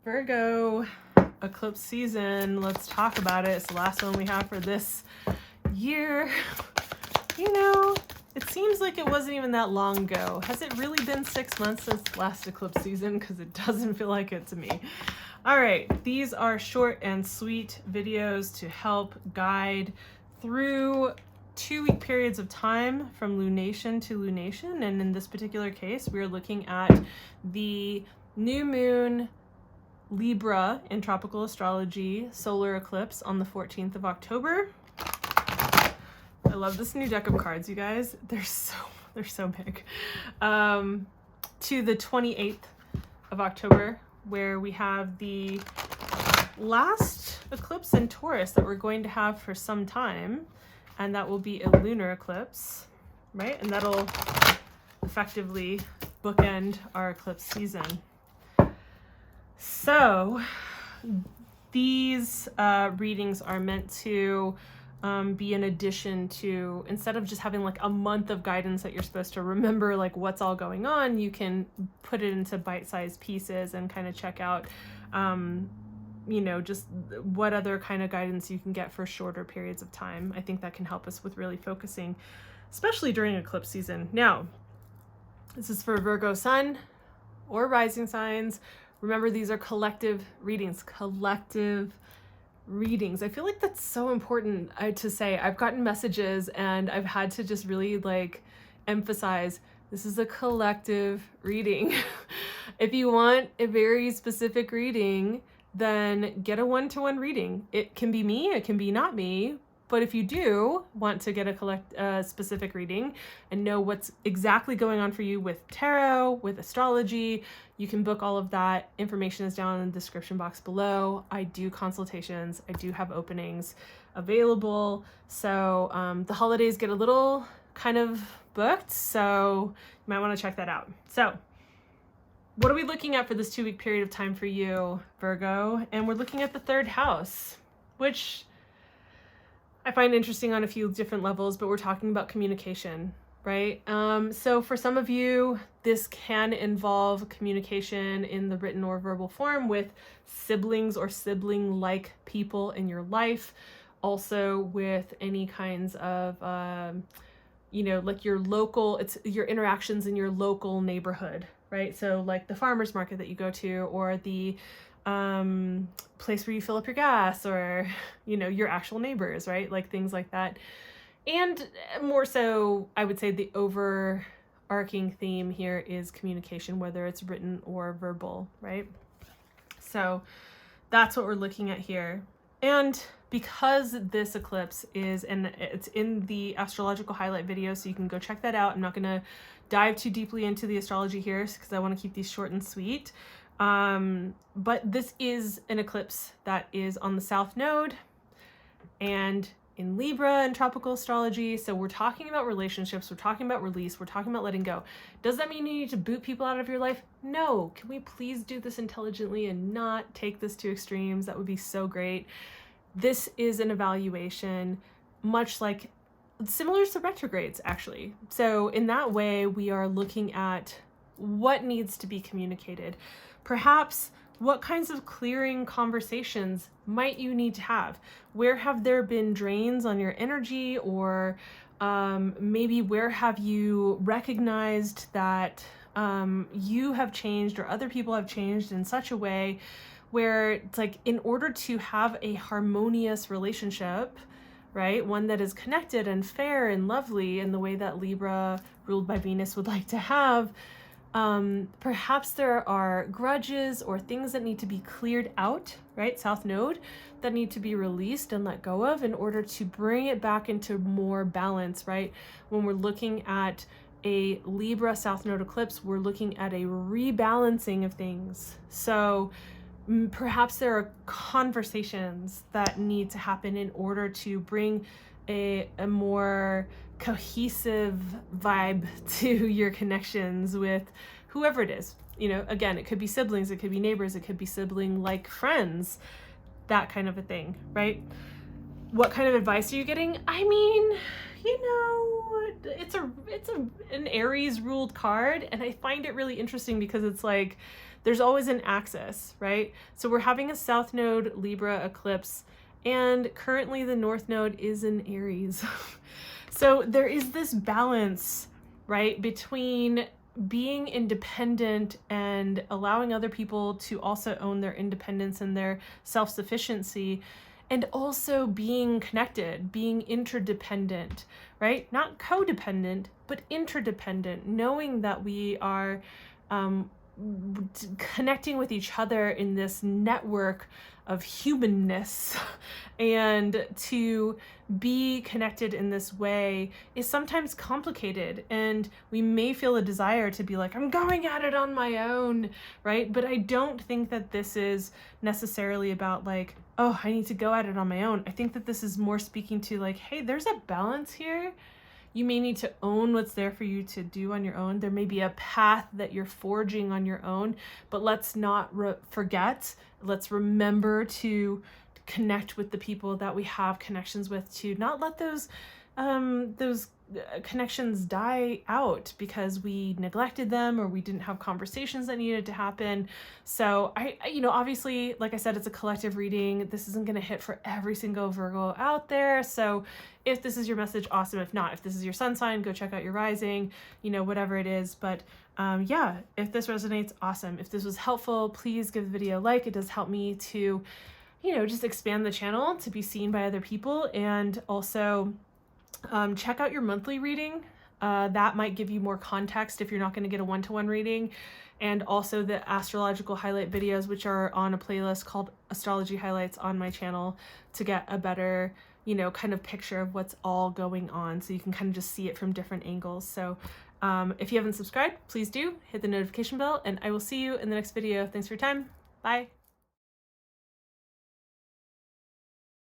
Virgo eclipse season. Let's talk about it. It's the last one we have for this year. You know, it seems like it wasn't even that long ago. Has it really been 6 months since last eclipse season? Because it doesn't feel like it to me. All right, these are short and sweet videos to help guide through 2-week periods of time from lunation to lunation. And in this particular case, we're looking at the new moon Libra in tropical astrology solar eclipse on the 14th of October. I love this new deck of cards, you guys. They're so big. To the 28th of October, where we have the last eclipse in Taurus that we're going to have for some time, and that will be a lunar eclipse, right? And that'll effectively bookend our eclipse season. So these readings are meant to be in addition to, instead of just having like a month of guidance that you're supposed to remember like what's all going on, you can put it into bite-sized pieces and kind of check out you know, just what other kind of guidance you can get for shorter periods of time. I think that can help us with really focusing, especially during eclipse season. Now, this is for Virgo sun or rising signs. Remember, these are collective readings. I feel like that's so important to say. I've gotten messages and I've had to just really like emphasize this is a collective reading. If you want a very specific reading, then get a one-to-one reading. It can be me, it can be not me, but if you do want to get a specific reading and know what's exactly going on for you with tarot, with astrology, you can book all of that. Information is down in the description box below. I do consultations. I do have openings available. So the holidays get a little kind of booked, so you might want to check that out. So what are we looking at for this 2-week period of time for you, Virgo? And we're looking at the 3rd house, which I find interesting on a few different levels, but we're talking about communication, right? So for some of you, this can involve communication in the written or verbal form with siblings or sibling-like people in your life. Also with any kinds of, you know, like your local, it's your interactions in your local neighborhood, right? So like the farmer's market that you go to, or the place where you fill up your gas, or, you know, your actual neighbors, right? Like things like that. And more so, I would say the overarching theme here is communication, whether it's written or verbal, right? So that's what we're looking at here. And because this eclipse is, and it's in the astrological highlight video, so you can go check that out. I'm not going to dive too deeply into the astrology here because I want to keep these short and sweet. But this is an eclipse that is on the South Node and in Libra and tropical astrology. So we're talking about relationships, we're talking about release, we're talking about letting go. Does that mean you need to boot people out of your life? No. Can we please do this intelligently and not take this to extremes? That would be so great. This is an evaluation, much like similar to retrogrades, actually. So in that way, we are looking at what needs to be communicated. Perhaps what kinds of clearing conversations might you need to have? Where have there been drains on your energy? Or maybe where have you recognized that you have changed or other people have changed in such a way where it's like, in order to have a harmonious relationship, right? One that is connected and fair and lovely in the way that Libra, ruled by Venus, would like to have, perhaps there are grudges or things that need to be cleared out, right? South Node, that need to be released and let go of in order to bring it back into more balance, right? When we're looking at a Libra South Node eclipse, we're looking at a rebalancing of things. So perhaps there are conversations that need to happen in order to bring a more cohesive vibe to your connections with whoever it is. You know, again, it could be siblings, it could be neighbors, it could be sibling-like friends, that kind of a thing, right? what kind of advice are you getting? I mean, you know, it's an Aries ruled card, and I find it really interesting because it's like there's always an axis, right? So we're having a South Node Libra eclipse, and currently the North Node is in Aries. So there is this balance, right, between being independent and allowing other people to also own their independence and their self-sufficiency, and also being connected, being interdependent, right? Not codependent, but interdependent, knowing that we are connecting with each other in this network of humanness, and to be connected in this way is sometimes complicated, and we may feel a desire to be like, I'm going at it on my own, right? But I don't think that this is necessarily about like, oh, I need to go at it on my own. I think that this is more speaking to like, hey, there's a balance here. You may need to own what's there for you to do on your own. There may be a path that you're forging on your own, but let's not forget, let's remember to connect with the people that we have connections with, to not let those connections die out because we neglected them or we didn't have conversations that needed to happen. So I you know, obviously, like I said, it's a collective reading. This isn't going to hit for every single Virgo out there. So if this is your message, awesome. If not, if this is your sun sign, go check out your rising, you know, whatever it is. But yeah, if this resonates, awesome. If this was helpful, please give the video a like. It does help me to, you know, just expand the channel to be seen by other people. And also check out your monthly reading. That might give you more context if you're not going to get a one-to-one reading. And also the astrological highlight videos, which are on a playlist called Astrology Highlights on my channel, to get a better, you know, kind of picture of what's all going on. So you can kind of just see it from different angles. So if you haven't subscribed, please do hit the notification bell, and I will see you in the next video. Thanks for your time. Bye.